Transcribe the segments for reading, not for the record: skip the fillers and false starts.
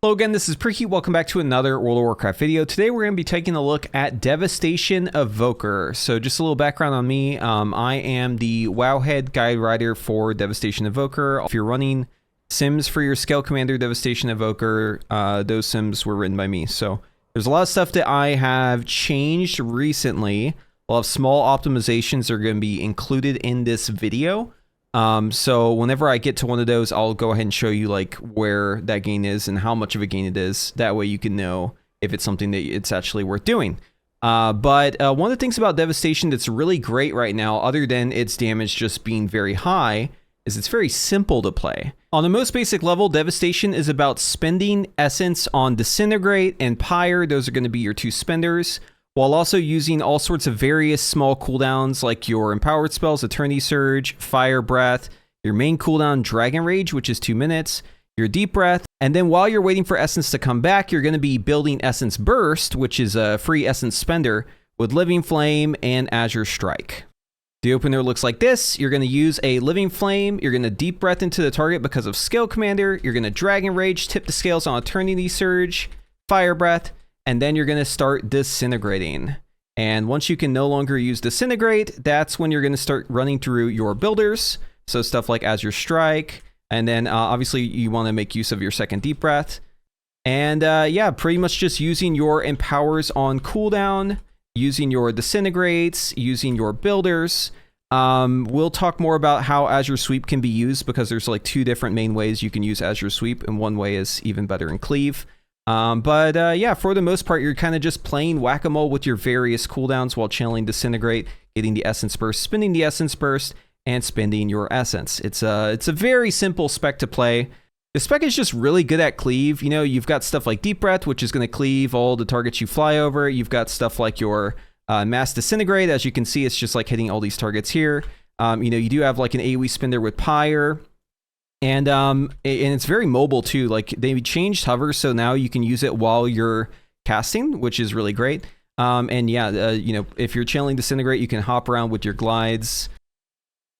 Hello again, this is Preheat. Welcome back to another World of Warcraft video. Today we're going to be taking a look at Devastation Evoker. So just a little background on me. I am the Wowhead guide writer for Devastation Evoker. If you're running sims for your Scalecommander Devastation Evoker, those sims were written by me. So there's a lot of stuff that I have changed recently. A lot of small optimizations are going to be included in this video. So whenever I get to one of those, I'll go ahead and show you like where that gain is and how much of a gain it is. That way you can know if it's something that it's actually worth doing. But one of the things about Devastation that's really great right now, other than its damage just being very high, is it's very simple to play. On the most basic level, Devastation is about spending essence on Disintegrate and Pyre. Those are going to be your two spenders, while also using all sorts of various small cooldowns like your empowered spells, Eternity Surge, Fire Breath, your main cooldown, Dragonrage, which is 2 minutes, your Deep Breath, and then while you're waiting for Essence to come back, you're going to be building Essence Burst, which is a free Essence spender, with Living Flame and Azure Strike. The opener looks like this. You're going to use a Living Flame, you're going to Deep Breath into the target because of Scalecommander, you're going to Dragonrage, tip the scales on Eternity Surge, Fire Breath, and then you're going to start disintegrating. And once you can no longer use disintegrate, that's when you're going to start running through your builders. So stuff like Azure Strike. And then obviously you want to make use of your second deep breath. And yeah, pretty much just using your empowers on cooldown, using your disintegrates, using your builders. We'll talk more about how Azure Sweep can be used because there's like 2 different main ways you can use Azure Sweep, and one way is even better in Cleave. Yeah, for the most part, you're kind of just playing whack-a-mole with your various cooldowns while channeling Disintegrate, getting the Essence Burst, spending the Essence Burst, and spending your Essence. It's a very simple spec to play. The spec is just really good at Cleave. You know, you've got stuff like Deep Breath, which is going to cleave all the targets you fly over. You've got stuff like your Mass Disintegrate. As you can see, it's just like hitting all these targets here. You know, you do have like an AOE spender with Pyre. And it's very mobile too. Like they changed hover, so now you can use it while you're casting, which is really great. And yeah, you know, if you're channeling Disintegrate, you can hop around with your glides.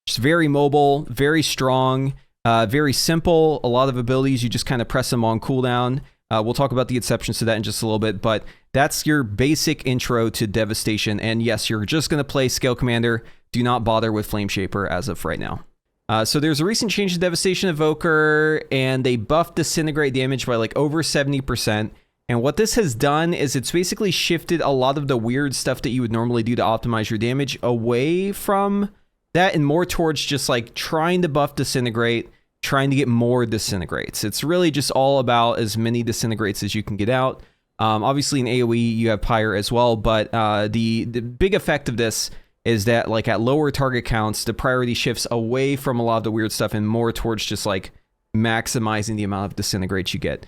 It's very mobile, very strong, very simple. A lot of abilities, you just kind of press them on cooldown. We'll talk about the exceptions to that in just a little bit, but that's your basic intro to Devastation. And yes, you're just going to play Scalecommander. Do not bother with Flame Shaper as of right now. So there's a recent change to Devastation Evoker, and they buffed Disintegrate damage by like over 70%. And what this has done is it's basically shifted a lot of the weird stuff that you would normally do to optimize your damage away from that and more towards just like trying to buff Disintegrate, trying to get more Disintegrates. It's really just all about as many Disintegrates as you can get out. Obviously in AOE you have Pyre as well, but the big effect of this is that like at lower target counts, the priority shifts away from a lot of the weird stuff and more towards just like maximizing the amount of disintegrates you get,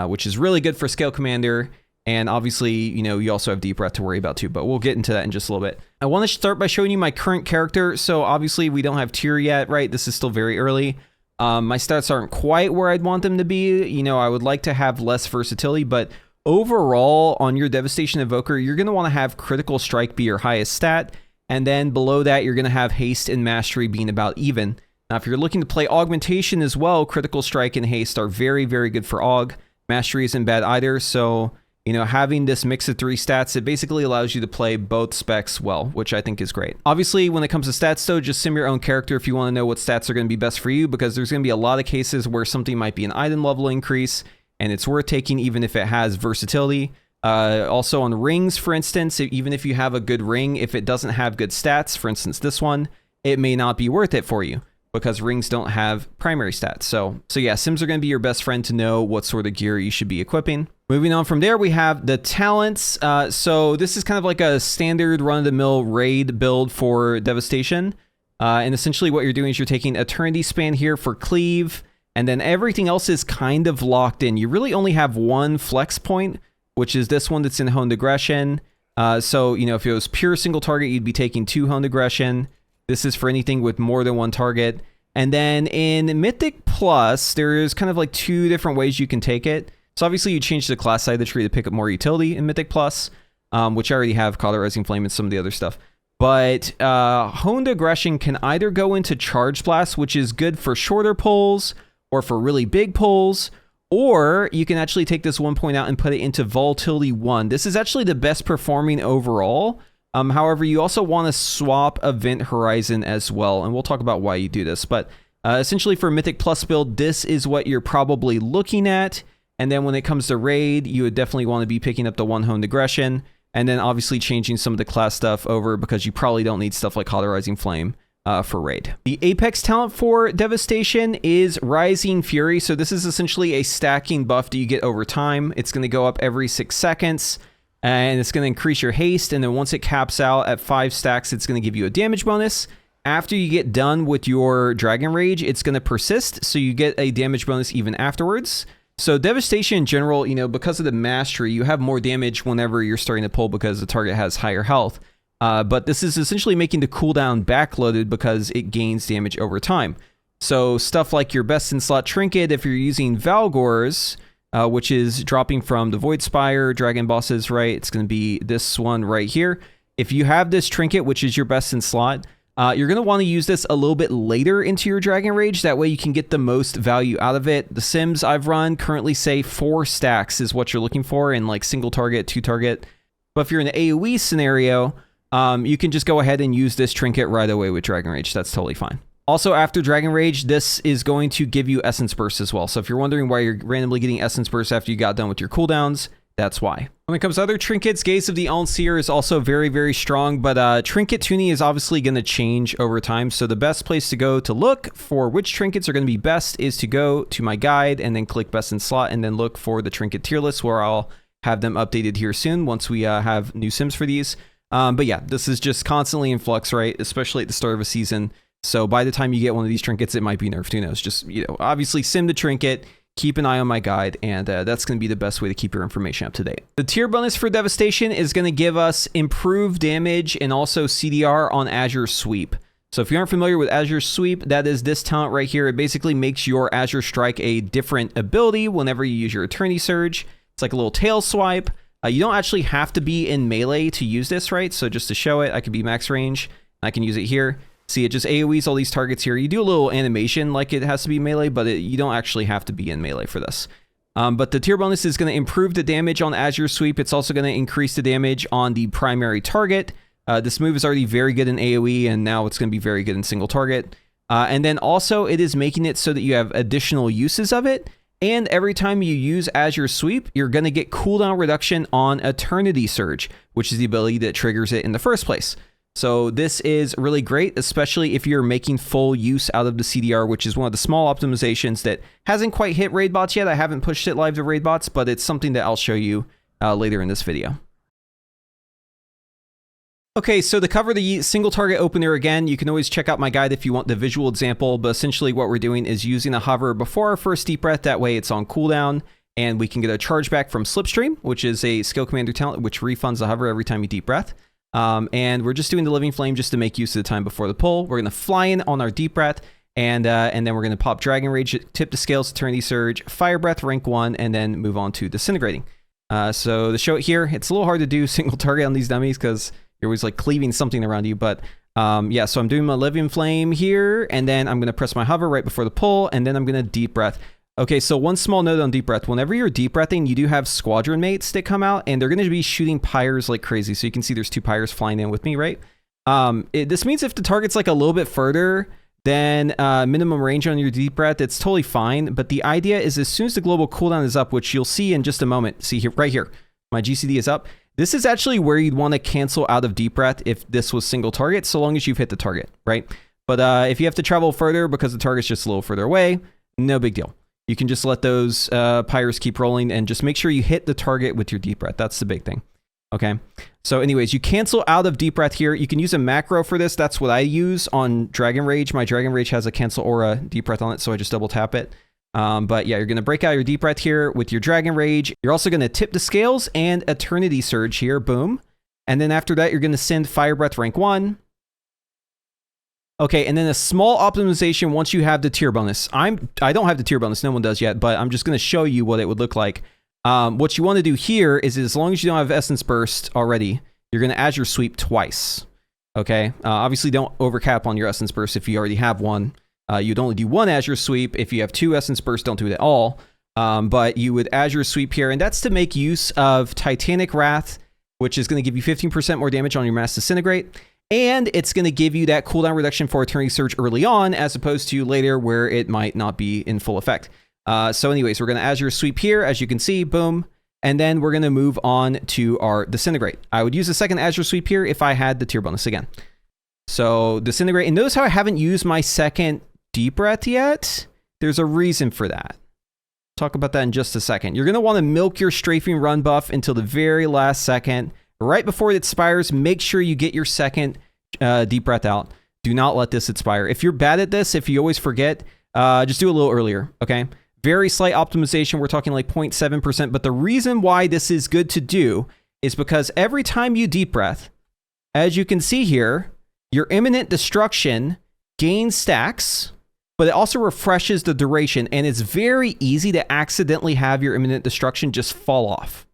which is really good for Scalecommander. And obviously, you know, you also have Deep Breath to worry about too, but we'll get into that in just a little bit. I want to start by showing you my current character. So obviously we don't have tier yet, right? This is still very early. My stats aren't quite where I'd want them to be. You know, I would like to have less versatility, but overall on your Devastation Evoker, you're going to want to have Critical Strike be your highest stat. And then below that, you're going to have Haste and Mastery being about even. Now, if you're looking to play Augmentation as well, Critical Strike and Haste are very, very good for Aug. Mastery isn't bad either. So, you know, having this mix of 3 stats, it basically allows you to play both specs well, which I think is great. Obviously, when it comes to stats, though, just sim your own character if you want to know what stats are going to be best for you, because there's going to be a lot of cases where something might be an item level increase, and it's worth taking even if it has versatility. Also on rings, for instance, even if you have a good ring, if it doesn't have good stats, for instance this one, it may not be worth it for you because rings don't have primary stats. So yeah, sims are going to be your best friend to know what sort of gear you should be equipping. Moving on from there, we have the talents. So this is kind of like a standard run-of-the-mill raid build for Devastation. And essentially what you're doing is you're taking Eternity Span here for Cleave, and then everything else is kind of locked in. You really only have one flex point, which is this one that's in Honed Aggression. So, you know, if it was pure single target, you'd be taking 2 Honed Aggression. This is for anything with more than 1 target. And then in Mythic Plus, there's kind of like 2 different ways you can take it. So obviously you change the class side of the tree to pick up more utility in Mythic Plus, which I already have Cauterizing Flame and some of the other stuff. But Honed Aggression can either go into Charge Blast, which is good for shorter pulls or for really big pulls, Or you can actually take this 1 point out and put it into volatility 1. This is actually the best performing overall. However, you also want to swap event horizon as well, and we'll talk about why you do this. But essentially for Mythic Plus build, this is what you're probably looking at. And then when it comes to raid, you would definitely want to be picking up the 1 honed aggression, and then obviously changing some of the class stuff over because you probably don't need stuff like Cauterizing Flame for raid. The Apex talent for Devastation is Rising Fury. So this is essentially a stacking buff that you get over time. It's going to go up every 6 seconds, and it's going to increase your haste. And then once it caps out at 5 stacks, it's going to give you a damage bonus. After you get done with your Dragonrage, it's going to persist, so you get a damage bonus even afterwards. So Devastation in general, you know, because of the mastery, you have more damage whenever you're starting to pull because the target has higher health. But this is essentially making the cooldown backloaded because it gains damage over time. So stuff like your best in slot trinket, if you're using Valgor's, which is dropping from the Void Spire, Dragon Bosses, right? It's going to be this one right here. If you have this trinket, which is your best in slot, you're going to want to use this a little bit later into your Dragonrage. That way you can get the most value out of it. The sims I've run currently say 4 stacks is what you're looking for in like single target, 2 target. But if you're in an AOE scenario, you can just go ahead and use this trinket right away with Dragonrage. That's totally fine. Also, after Dragonrage, this is going to give you Essence Burst as well. So if you're wondering why you're randomly getting Essence Burst after you got done with your cooldowns, that's why. When it comes to other trinkets, Gaze of the All-Seer is also very, very strong, but trinket tuning is obviously going to change over time. So the best place to go to look for which trinkets are going to be best is to go to my guide and then click Best in Slot and then look for the trinket tier list, where I'll have them updated here soon once we have new sims for these. But yeah, this is just constantly in flux, right? Especially at the start of a season. So by the time you get one of these trinkets, it might be nerfed. Who knows? Just, you know, obviously sim the trinket, keep an eye on my guide, and that's going to be the best way to keep your information up to date. The tier bonus for Devastation is going to give us improved damage and also CDR on Azure Sweep. So if you aren't familiar with Azure Sweep, that is this talent right here. It basically makes your Azure Strike a different ability whenever you use your Eternity Surge. It's like a little tail swipe. You don't actually have to be in melee to use this, right? So just to show it, I could be max range. I can use it here. See, it just AoEs all these targets here. You do a little animation like it has to be melee, but you don't actually have to be in melee for this. But the tier bonus is going to improve the damage on Azure Sweep. It's also going to increase the damage on the primary target. This move is already very good in AoE, and now it's going to be very good in single target. And then also, it is making it so that you have additional uses of it. And every time you use Azure Sweep, you're going to get cooldown reduction on Eternity Surge, which is the ability that triggers it in the first place. So this is really great, especially if you're making full use out of the CDR, which is one of the small optimizations that hasn't quite hit raid bots yet. I haven't pushed it live to raid bots, but it's something that I'll show you later in this video. Okay, so to cover the single target opener again, you can always check out my guide if you want the visual example, but essentially what we're doing is using a hover before our first deep breath. That way it's on cooldown, and we can get a charge back from Slipstream, which is a Scalecommander talent, which refunds the hover every time you deep breath. And we're just doing the Living Flame just to make use of the time before the pull. We're going to fly in on our deep breath, and then we're going to pop Dragonrage, tip the scales, Eternity Surge, Fire Breath, rank 1, and then move on to Disintegrating. So to show it here, it's a little hard to do single target on these dummies because you're always like cleaving something around you, but yeah, so I'm doing my Living Flame here, and then I'm going to press my hover right before the pull, and then I'm going to deep breath. Okay, so one small note on deep breath. Whenever you're deep breathing, you do have squadron mates that come out, and they're going to be shooting pyres like crazy. So you can see there's 2 pyres flying in with me, right? This means if the target's like a little bit further than minimum range on your deep breath, it's totally fine. But the idea is as soon as the global cooldown is up, which you'll see in just a moment, see here, right here, my GCD is up. This is actually where you'd want to cancel out of deep breath if this was single target, so long as you've hit the target, right? But if you have to travel further because the target's just a little further away, no big deal. You can just let those pyres keep rolling and just make sure you hit the target with your deep breath. That's the big thing. Okay. So anyways, you cancel out of deep breath here. You can use a macro for this. That's what I use on Dragonrage. My Dragonrage has a cancel aura deep breath on it, so I just double tap it. But yeah, you're going to break out your deep breath here with your Dragonrage. You're also going to tip the scales and Eternity Surge here. Boom. And then after that, you're going to send Fire Breath rank 1. Okay, and then a small optimization once you have the tier bonus. I don't have the tier bonus, no one does yet, but I'm just going to show you what it would look like. What you want to do here is as long as you don't have Essence Burst already, you're going to Azure Sweep twice. Okay, obviously don't overcap on your Essence Burst if you already have one. You'd only do 1 Azure Sweep. If you have 2 Essence Burst, don't do it at all. But you would Azure Sweep here, and that's to make use of Titanic Wrath, which is going to give you 15% more damage on your Mass Disintegrate. And it's going to give you that cooldown reduction for Eternity Surge early on, as opposed to later where it might not be in full effect. So anyways, we're going to Azure Sweep here, as you can see, boom. And then we're going to move on to our Disintegrate. I would use a second Azure Sweep here if I had the tier bonus again. So Disintegrate, and notice how I haven't used my second Deep Breath yet? There's a reason for that. Talk about that in just a second. You're going to want to milk your Strafing Run buff until the very last second. Right before it expires, make sure you get your second Deep Breath out. Do not let this expire. If you're bad at this, if you always forget, just do it a little earlier, okay? Very slight optimization. We're talking like 0.7%. But the reason why this is good to do is because every time you Deep Breath, as you can see here, your Imminent Destruction gains stacks, but it also refreshes the duration, and it's very easy to accidentally have your Imminent Destruction just fall off.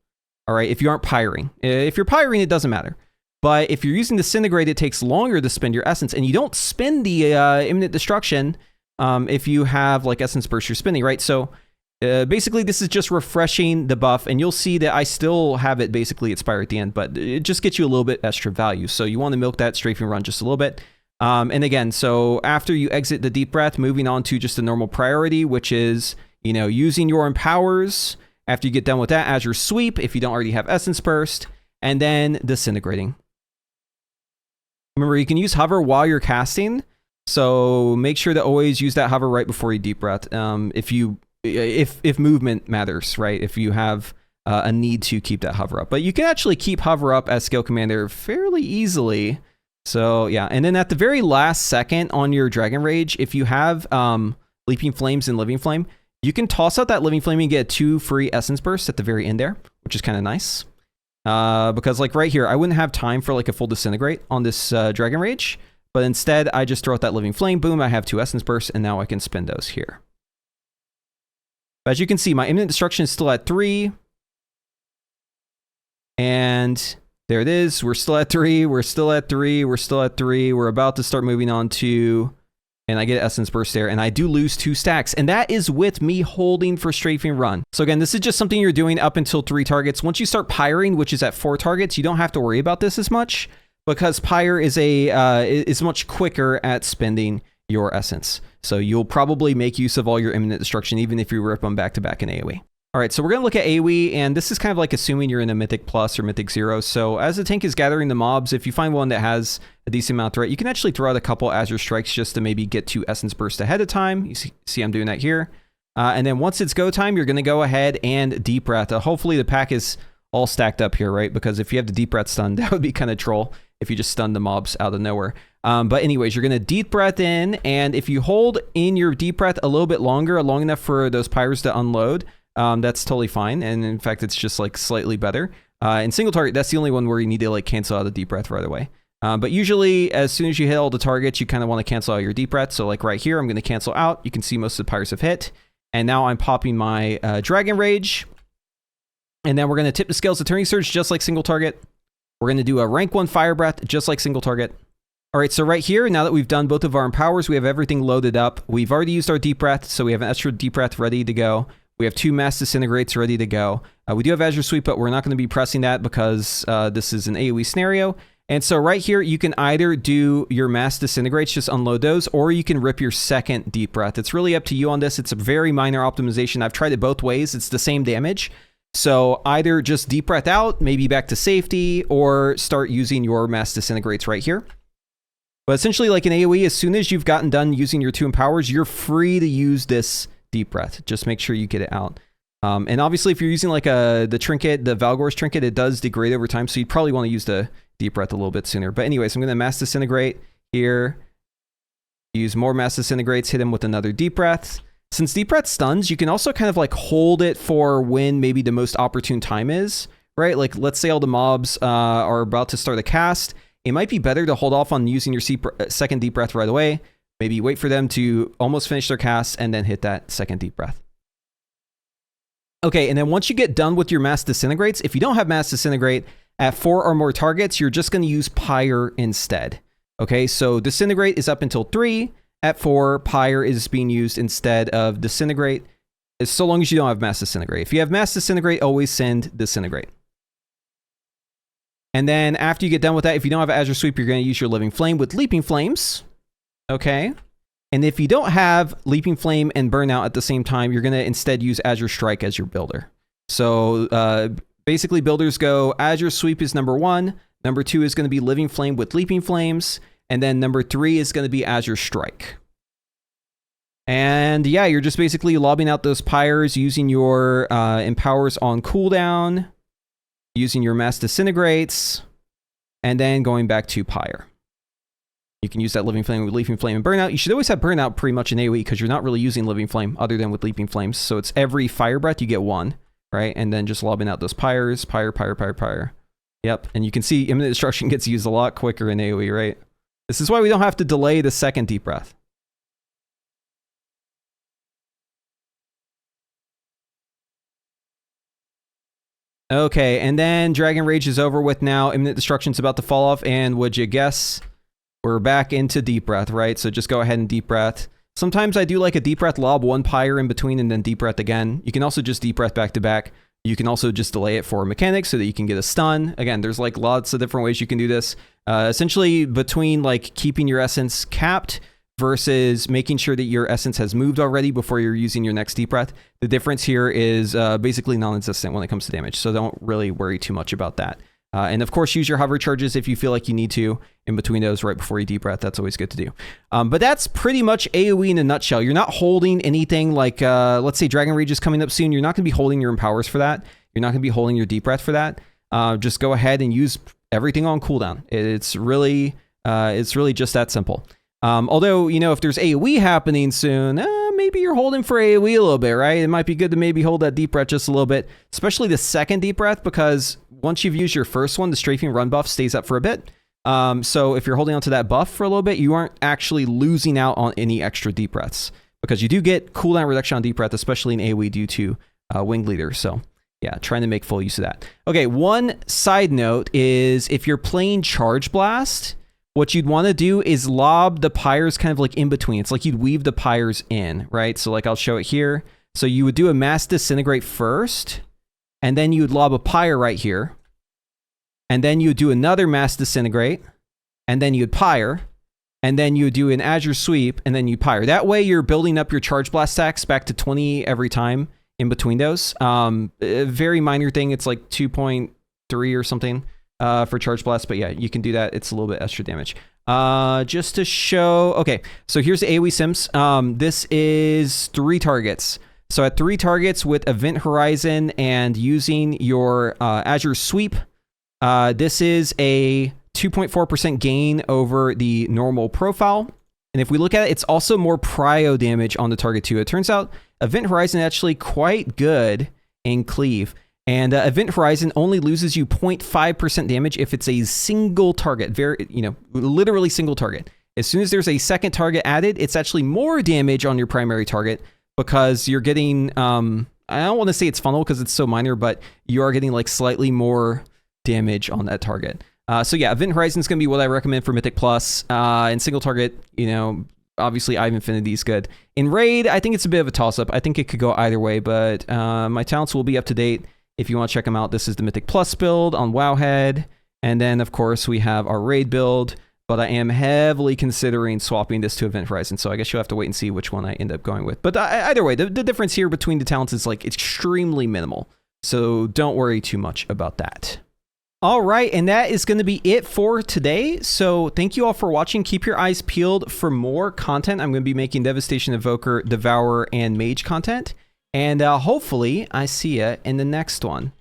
All right, if you aren't pyring. If you're pyring, it doesn't matter. But if you're using Disintegrate, it takes longer to spend your Essence, and you don't spend the Imminent Destruction if you have like Essence Burst you're spending, right? So basically, this is just refreshing the buff, and you'll see that I still have it basically expire at the end, but it just gets you a little bit extra value. So you want to milk that Strafing Run just a little bit. And again, so after you exit the Deep Breath, moving on to just the normal priority, which is, you know, using your Empowers. After you get done with that, Azure Sweep, if you don't already have Essence Burst, and then Disintegrating. Remember, you can use Hover while you're casting, so make sure to always use that Hover right before you Deep Breath. If movement matters, right? If you have a need to keep that Hover up. But you can actually keep Hover up as Scalecommander fairly easily. So yeah, and then at the very last second on your Dragonrage, if you have Leaping Flames and Living Flame, you can toss out that Living Flame and get 2 free Essence Bursts at the very end there, which is kind of nice. Because like right here, I wouldn't have time for like a full Disintegrate on this Dragonrage, but instead I just throw out that Living Flame, boom, I have 2 Essence Bursts, and now I can spend those here. But as you can see, my Imminent Destruction is still at 3. And there it is. We're still at 3. We're still at 3. We're still at 3. We're about to start moving on to, and I get Essence Burst there, and I do lose 2 stacks. And that is with me holding for Strafing Run. So again, this is just something you're doing up until 3 targets. Once you start pyring, which is at 4 targets, you don't have to worry about this as much, because pyre is much quicker at spending your Essence. So you'll probably make use of all your Imminent Destruction, even if you rip them back to back in AOE. All right, so we're going to look at AOE, and this is kind of like assuming you're in a Mythic Plus or Mythic 0. So as the tank is gathering the mobs, if you find one that has a decent amount of threat, you can actually throw out a couple Azure Strikes just to maybe get 2 Essence Bursts ahead of time. You see I'm doing that here. And then once it's go time, you're going to go ahead and Deep Breath. Hopefully the pack is all stacked up here, right? Because if you have the Deep Breath stun, that would be kind of troll if you just stun the mobs out of nowhere. But anyways, you're going to Deep Breath in, and if you hold in your Deep Breath a little bit longer, long enough for those pyres to unload, that's totally fine. And in fact, it's just like slightly better. In single target, that's the only one where you need to like cancel out a Deep Breath right away. But usually as soon as you hit all the targets, you kind of want to cancel out your Deep Breath. So like right here, I'm going to cancel out. You can see most of the pyres have hit. And now I'm popping my Dragonrage. And then we're going to tip the scales of Eternity Surge just like single target. We're going to do a rank 1 Fire Breath just like single target. All right, so right here, now that we've done both of our Empowers, we have everything loaded up. We've already used our Deep Breath, so we have an extra Deep Breath ready to go. We have 2 Mass Disintegrates ready to go. We do have Azure Sweep, but we're not going to be pressing that because this is an AOE scenario. And so right here, you can either do your Mass Disintegrates, just unload those, or you can rip your second Deep Breath. It's really up to you on this. It's a very minor optimization. I've tried it both ways. It's the same damage. So either just Deep Breath out, maybe back to safety, or start using your Mass Disintegrates right here. But essentially, like in AOE, as soon as you've gotten done using your 2 Empowers, you're free to use this Deep Breath. Just make sure you get it out. And obviously, if you're using like the Trinket, the Valgor's Trinket, it does degrade over time, so you'd probably want to use the Deep Breath a little bit sooner. But anyways, I'm going to Mass Disintegrate here. Use more Mass Disintegrates, hit him with another Deep Breath. Since Deep Breath stuns, you can also kind of like hold it for when maybe the most opportune time is, right? Like let's say all the mobs are about to start a cast. It might be better to hold off on using your second Deep Breath right away. Maybe wait for them to almost finish their cast and then hit that second Deep Breath. Okay, and then once you get done with your Mass Disintegrates, if you don't have Mass Disintegrate at 4 or more targets, you're just going to use Pyre instead. Okay, so Disintegrate is up until 3. At 4, Pyre is being used instead of Disintegrate. so long as you don't have Mass Disintegrate. If you have Mass Disintegrate, always send Disintegrate. And then after you get done with that, if you don't have Azure Sweep, you're going to use your Living Flame with Leaping Flames. Okay. And if you don't have Leaping Flame and Burnout at the same time, you're going to instead use Azure Strike as your builder. So basically builders go Azure Sweep is number 1. Number 2 is going to be Living Flame with Leaping Flames. And then number 3 is going to be Azure Strike. And yeah, you're just basically lobbing out those pyres using your Empowers on cooldown, using your Mass Disintegrates, and then going back to Pyre. You can use that Living Flame with Leaping Flame and Burnout. You should always have Burnout pretty much in AoE because you're not really using Living Flame other than with Leaping Flames. So it's every Fire Breath you get 1, right? And then just lobbing out those pyres, pyre. Yep, and you can see Imminent Destruction gets used a lot quicker in AoE, right? This is why we don't have to delay the second Deep Breath. Okay, and then Dragonrage is over with now. Imminent Destruction's about to fall off, and would you guess we're back into Deep Breath, right? So just go ahead and Deep Breath. Sometimes I do like a Deep Breath, lob 1 pyre in between, and then Deep Breath again. You can also just Deep Breath back to back. You can also just delay it for mechanics so that you can get a stun. Again, there's like lots of different ways you can do this. Essentially, between like keeping your essence capped versus making sure that your essence has moved already before you're using your next Deep Breath. The difference here is basically non-existent when it comes to damage, so don't really worry too much about that. And of course, use your hover charges if you feel like you need to in between those right before you Deep Breath. That's always good to do. But that's pretty much AoE in a nutshell. You're not holding anything like, let's say Dragonrage is coming up soon. You're not going to be holding your Empowers for that. You're not going to be holding your Deep Breath for that. Just go ahead and use everything on cooldown. It's really just that simple. Although, you know, if there's AoE happening soon, maybe you're holding for AoE a little bit, right? It might be good to maybe hold that Deep Breath just a little bit, especially the second Deep Breath, because once you've used your first one, the Strafing Run buff stays up for a bit. So if you're holding onto that buff for a little bit, you aren't actually losing out on any extra Deep Breaths, because you do get cooldown reduction on Deep Breath, especially in AoE due to Winged Leader. So yeah, trying to make full use of that. Okay, one side note is if you're playing Charge Blast, what you'd want to do is lob the pyres kind of like in between. It's like you'd weave the pyres in, right? So like I'll show it here. So you would do a Mass Disintegrate first, and then you would lob a pyre right here. And then you would do another Mass Disintegrate, and then you'd pyre, and then you would do an Azure Sweep, and then you pyre. That way you're building up your Charge Blast stacks back to 20 every time in between those. A very minor thing. It's like 2.3 or something. For Charge Blast, but yeah, you can do that. It's a little bit extra damage. Just to show, okay, so here's the AoE sims. This is 3 targets. So at 3 targets with Event Horizon and using your Azure Sweep, this is a 2.4% gain over the normal profile. And if we look at it, it's also more prio damage on the target too. It turns out Event Horizon is actually quite good in cleave. And Event Horizon only loses you 0.5% damage if it's a single target, literally single target. As soon as there's a second target added, it's actually more damage on your primary target because you're getting, I don't want to say it's funnel because it's so minor, but you are getting like slightly more damage on that target. So yeah, Event Horizon is going to be what I recommend for Mythic Plus. And single target, obviously Eye of Infinity is good. In Raid, I think it's a bit of a toss-up. I think it could go either way, but my talents will be up to date. If you want to check them out, this is the Mythic Plus build on Wowhead. And then, of course, we have our Raid build. But I am heavily considering swapping this to Event Horizon. So I guess you'll have to wait and see which one I end up going with. But either way, the difference here between the talents is like extremely minimal. So don't worry too much about that. All right, and that is going to be it for today. So thank you all for watching. Keep your eyes peeled for more content. I'm going to be making Devastation Evoker, Devourer, and Mage content. And hopefully I see you in the next one.